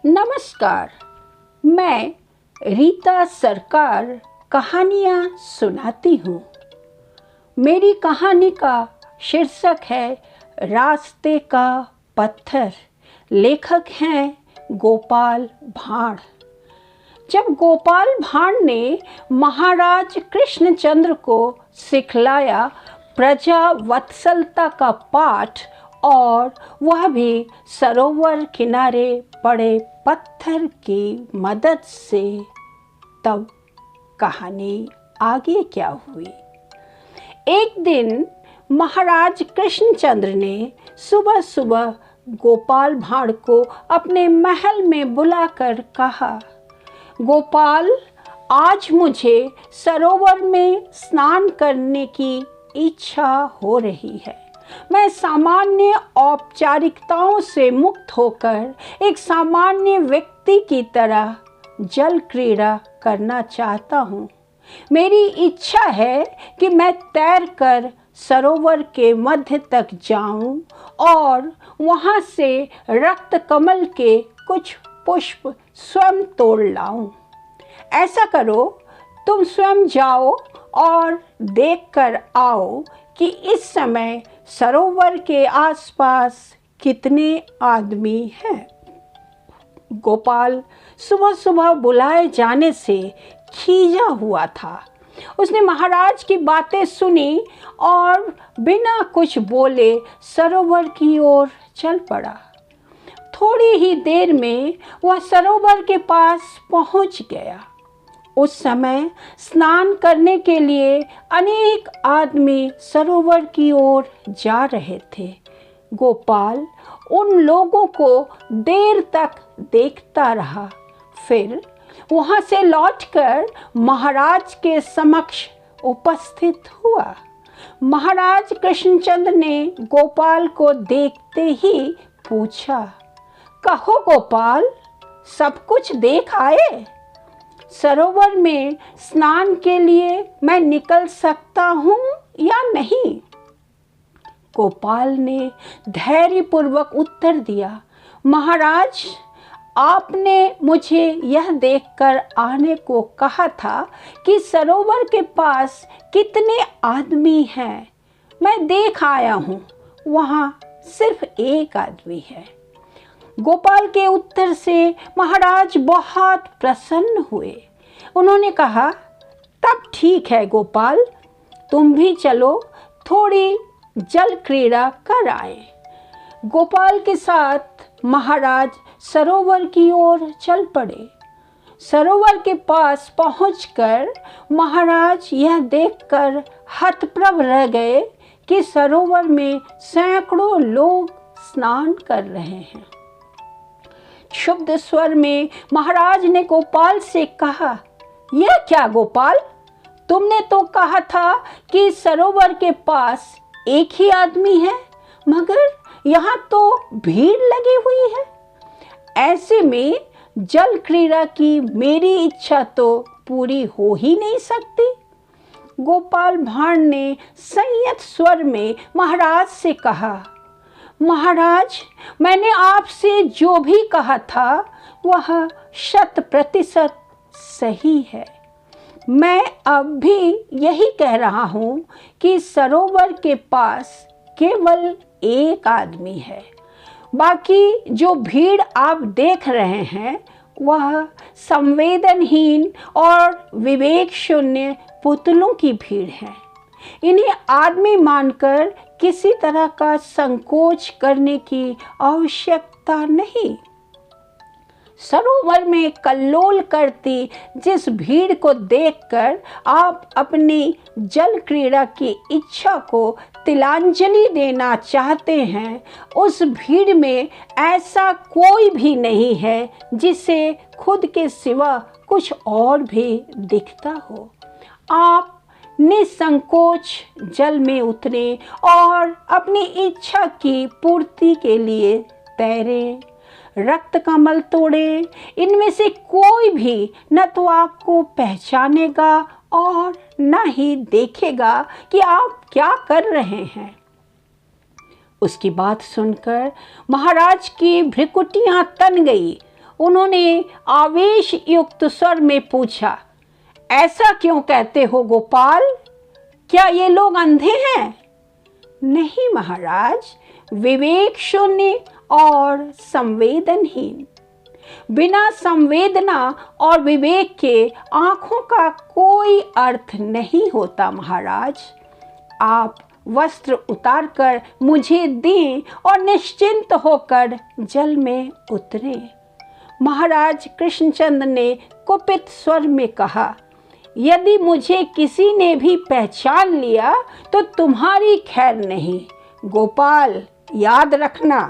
नमस्कार। मैं रीता सरकार कहानियाँ सुनाती हूँ। मेरी कहानी का शीर्षक है रास्ते का पत्थर। लेखक हैं गोपाल भांड़। जब गोपाल भांड़ ने महाराज कृष्णचंद्र को सिखलाया प्रजा वत्सलता का पाठ, और वह भी सरोवर किनारे पड़े पत्थर की मदद से, तब कहानी आगे क्या हुई। एक दिन महाराज कृष्णचंद्र ने सुबह सुबह गोपाल भांड़ को अपने महल में बुलाकर कहा, गोपाल, आज मुझे सरोवर में स्नान करने की इच्छा हो रही है। मैं सामान्य औपचारिकताओं से मुक्त होकर एक सामान्य व्यक्ति की तरह जल क्रीड़ा करना चाहता हूँ। मेरी इच्छा है कि मैं तैरकर सरोवर के मध्य तक जाऊं और वहाँ से रक्त कमल के कुछ पुष्प स्वयं तोड़ लाऊं। ऐसा करो, तुम स्वयं जाओ और देख कर आओ कि इस समय सरोवर के आसपास कितने आदमी हैं। गोपाल सुबह सुबह बुलाए जाने से खींचा हुआ था। उसने महाराज की बातें सुनी और बिना कुछ बोले सरोवर की ओर चल पड़ा। थोड़ी ही देर में वह सरोवर के पास पहुंच गया। उस समय स्नान करने के लिए अनेक आदमी सरोवर की ओर जा रहे थे। गोपाल उन लोगों को देर तक देखता रहा। फिर वहां से लौटकर महाराज के समक्ष उपस्थित हुआ। महाराज कृष्णचंद्र ने गोपाल को देखते ही पूछा, कहो गोपाल, सब कुछ देख आए? सरोवर में स्नान के लिए मैं निकल सकता हूँ या नहीं? गोपाल ने धैर्यपूर्वक उत्तर दिया, महाराज, आपने मुझे यह देखकर आने को कहा था कि सरोवर के पास कितने आदमी हैं। मैं देख आया हूँ, वहाँ सिर्फ एक आदमी है। गोपाल के उत्तर से महाराज बहुत प्रसन्न हुए। उन्होंने कहा, तब ठीक है गोपाल, तुम भी चलो, थोड़ी जल क्रीड़ा कर आए। गोपाल के साथ महाराज सरोवर की ओर चल पड़े। सरोवर के पास पहुंचकर महाराज यह देखकर हतप्रभ रह गए कि सरोवर में सैकड़ों लोग स्नान कर रहे हैं। शुद्ध स्वर में महाराज ने गोपाल से कहा, यह क्या गोपाल, तुमने तो कहा था कि सरोवर के पास एक ही आदमी है, मगर यहाँ तो भीड़ लगी हुई है। ऐसे में जल क्रीड़ा की मेरी इच्छा तो पूरी हो ही नहीं सकती। गोपाल भांड़ ने संयत स्वर में महाराज से कहा, महाराज, मैंने आपसे जो भी कहा था वह 100% सही है। मैं अब भी यही कह रहा हूँ कि सरोवर के पास केवल एक आदमी है। बाकी जो भीड़ आप देख रहे हैं वह संवेदनहीन और विवेक शून्य पुतलों की भीड़ है। इन्हें आदमी मानकर किसी तरह का संकोच करने की आवश्यकता नहीं। सरोवर में कल्लोल करती जिस भीड़ को देखकर आप अपनी जल क्रीड़ा की इच्छा को तिलांजलि देना चाहते हैं, उस भीड़ में ऐसा कोई भी नहीं है जिसे खुद के सिवा कुछ और भी दिखता हो। आप निसंकोच जल में उतरे और अपनी इच्छा की पूर्ति के लिए तैरें। रक्त कमल तोड़े, इनमें से कोई भी न तो आपको पहचानेगा और न ही देखेगा कि आप क्या कर रहे हैं। उसकी बात सुनकर महाराज की भ्रिकुटियां तन गई। उन्होंने आवेश युक्त स्वर में पूछा, ऐसा क्यों कहते हो गोपाल? क्या ये लोग अंधे हैं? नहीं महाराज, विवेक शून्य और संवेदनहीन। बिना संवेदना और विवेक के आंखों का कोई अर्थ नहीं होता महाराज। आप वस्त्र उतारकर मुझे दें और निश्चिंत होकर जल में उतरे। महाराज कृष्णचंद्र ने कुपित स्वर में कहा, यदि मुझे किसी ने भी पहचान लिया तो तुम्हारी खैर नहीं। गोपाल, याद रखना।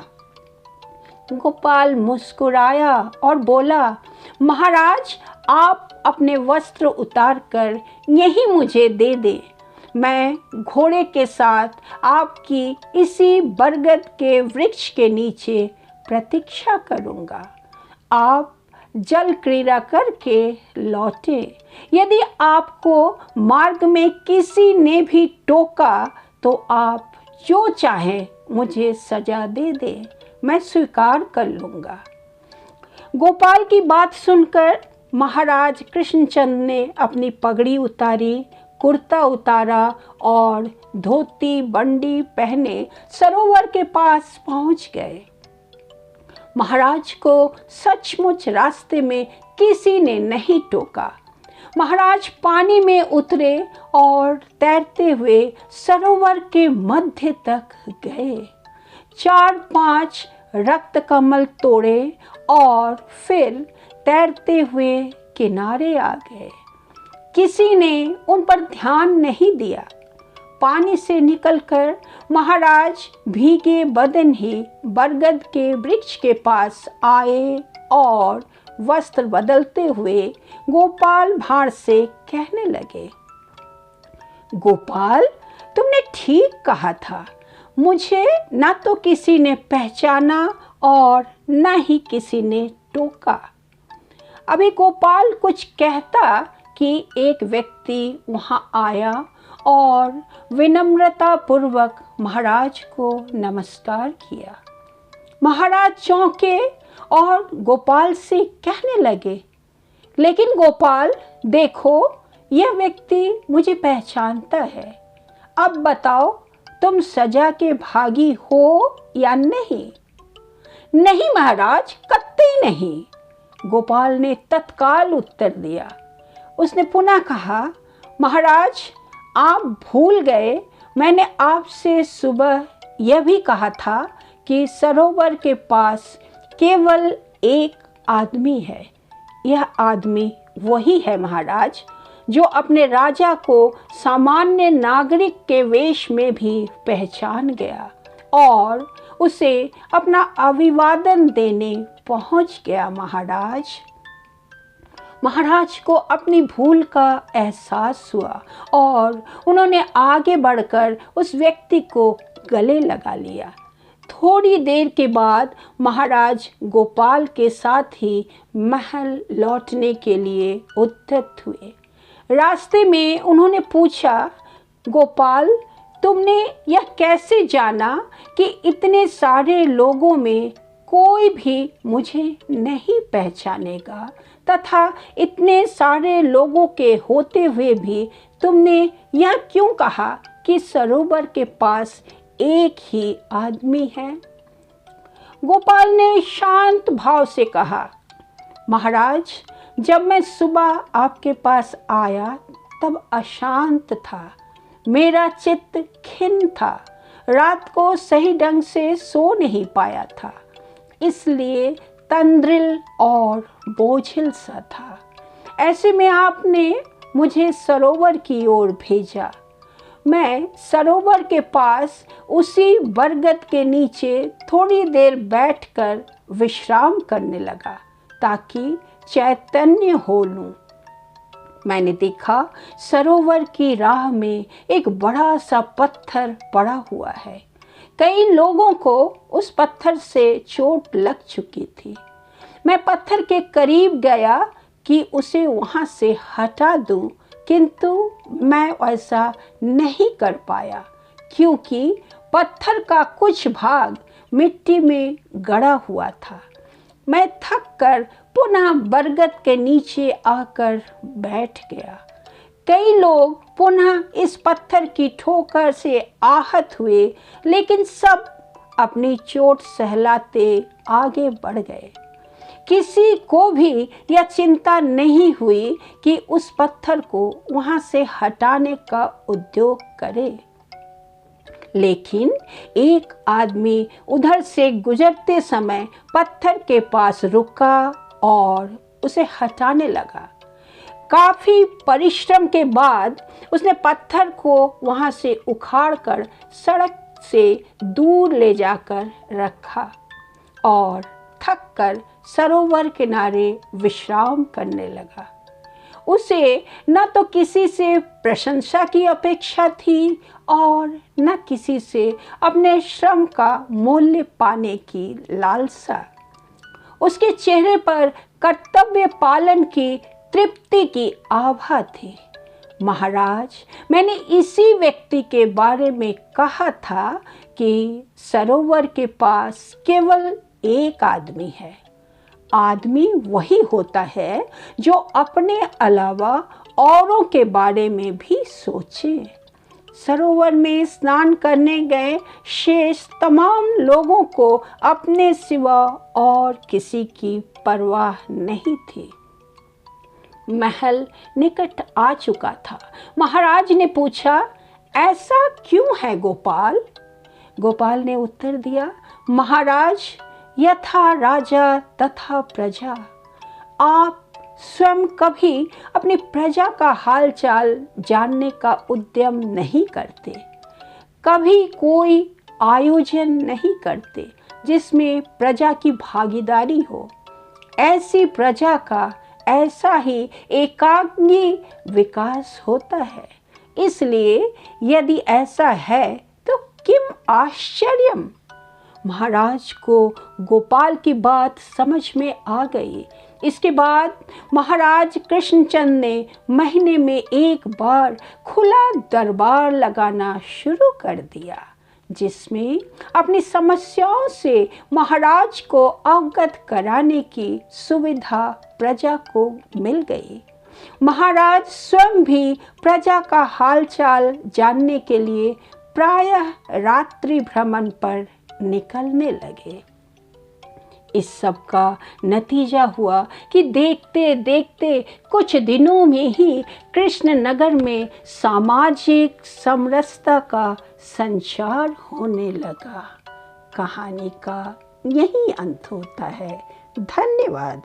गोपाल मुस्कुराया और बोला, महाराज आप अपने वस्त्र उतारकर यही मुझे दे दें। मैं घोड़े के साथ आपकी इसी बरगद के वृक्ष के नीचे प्रतीक्षा करूंगा। आप जल क्रीड़ा करके लौटे। यदि आपको मार्ग में किसी ने भी टोका तो आप जो चाहें मुझे सजा दे दे, मैं स्वीकार कर लूँगा। गोपाल की बात सुनकर महाराज कृष्णचंद्र ने अपनी पगड़ी उतारी, कुर्ता उतारा और धोती बंडी पहने सरोवर के पास पहुंच गए। महाराज को सचमुच रास्ते में किसी ने नहीं टोका। महाराज पानी में उतरे और तैरते हुए सरोवर के मध्य तक गए। 4-5 रक्त कमल तोड़े और फिर तैरते हुए किनारे आ गए। किसी ने उन पर ध्यान नहीं दिया। पानी से निकलकर महाराज भीगे बदन ही बरगद के वृक्ष के पास आए और वस्त्र बदलते हुए गोपाल भाड़ से कहने लगे, गोपाल, तुमने ठीक कहा था। मुझे ना तो किसी ने पहचाना और ना ही किसी ने टोका। अभी गोपाल कुछ कहता कि एक व्यक्ति वहां आया और विनम्रता पूर्वक महाराज को नमस्कार किया। महाराज चौंके और गोपाल से कहने लगे, लेकिन गोपाल देखो, यह व्यक्ति मुझे पहचानता है। अब बताओ, तुम सजा के भागी हो या नहीं? नहीं महाराज, कतई नहीं, गोपाल ने तत्काल उत्तर दिया। उसने पुनः कहा, महाराज आप भूल गए, मैंने आपसे सुबह यह भी कहा था कि सरोवर के पास केवल एक आदमी है। यह आदमी वही है महाराज, जो अपने राजा को सामान्य नागरिक के वेश में भी पहचान गया और उसे अपना अभिवादन देने पहुंच गया। महाराज को अपनी भूल का एहसास हुआ और उन्होंने आगे बढ़कर उस व्यक्ति को गले लगा लिया। थोड़ी देर के बाद महाराज गोपाल के साथ ही महल लौटने के लिए उद्यत हुए। रास्ते में उन्होंने पूछा, गोपाल, तुमने यह कैसे जाना कि इतने सारे लोगों में कोई भी मुझे नहीं पहचानेगा, तथा इतने सारे लोगों के होते हुए भी तुमने यह क्यों कहा कि सरोवर के पास एक ही आदमी है? गोपाल ने शांत भाव से कहा, महाराज, जब मैं सुबह आपके पास आया तब अशांत था, मेरा चित्त खिन्न था, रात को सही ढंग से सो नहीं पाया था, इसलिए तंद्रिल और बोझिल सा था। ऐसे में आपने मुझे सरोवर की ओर भेजा। मैं सरोवर के पास उसी बरगद के नीचे थोड़ी देर बैठकर विश्राम करने लगा ताकि चैतन्य हो लूं। मैंने देखा सरोवर की राह में एक बड़ा सा पत्थर पड़ा हुआ है। कई लोगों को उस पत्थर से चोट लग चुकी थी। मैं पत्थर के करीब गया कि उसे वहां से हटा दूं, किंतु मैं ऐसा नहीं कर पाया क्योंकि पत्थर का कुछ भाग मिट्टी में गड़ा हुआ था। मैं थक कर पुनः बरगद के नीचे आकर बैठ गया। कई लोग पुनः इस पत्थर की ठोकर से आहत हुए, लेकिन सब अपनी चोट सहलाते आगे बढ़ गए। किसी को भी यह चिंता नहीं हुई कि उस पत्थर को वहां से हटाने का उद्योग करे। लेकिन एक आदमी उधर से गुजरते समय पत्थर के पास रुका और उसे हटाने लगा। काफी परिश्रम के बाद उसने पत्थर को वहां से उखाड़कर सड़क से दूर ले जाकर रखा और थक कर सरोवर किनारे विश्राम करने लगा। उसे न तो किसी से प्रशंसा की अपेक्षा थी और न किसी से अपने श्रम का मूल्य पाने की लालसा। उसके चेहरे पर कर्तव्य पालन की तृप्ति की आभा थी। महाराज, मैंने इसी व्यक्ति के बारे में कहा था कि सरोवर के पास केवल एक आदमी है। आदमी वही होता है जो अपने अलावा औरों के बारे में भी सोचे। सरोवर में स्नान करने गए शेष तमाम लोगों को अपने सिवा और किसी की परवाह नहीं थी। महल निकट आ चुका था। महाराज ने पूछा, ऐसा क्यों है गोपाल? गोपाल ने उत्तर दिया, महाराज, यथा राजा तथा प्रजा। आप स्वयं कभी अपनी प्रजा का हालचाल जानने का उद्यम नहीं करते, कभी कोई आयोजन नहीं करते जिसमें प्रजा की भागीदारी हो। ऐसी प्रजा का ऐसा ही एकांगी विकास होता है। इसलिए यदि ऐसा है तो किम आश्चर्यम। महाराज को गोपाल की बात समझ में आ गई। इसके बाद महाराज कृष्णचंद ने महीने में एक बार खुला दरबार लगाना शुरू कर दिया, जिसमें अपनी समस्याओं से महाराज को अवगत कराने की सुविधा प्रजा को मिल गई। महाराज स्वयं भी प्रजा का हालचाल जानने के लिए प्रायः रात्रि भ्रमण पर निकलने लगे। इस सब का नतीजा हुआ कि देखते देखते कुछ दिनों में ही कृष्णनगर में सामाजिक समरसता का संचार होने लगा। कहानी का यही अंत होता है। धन्यवाद।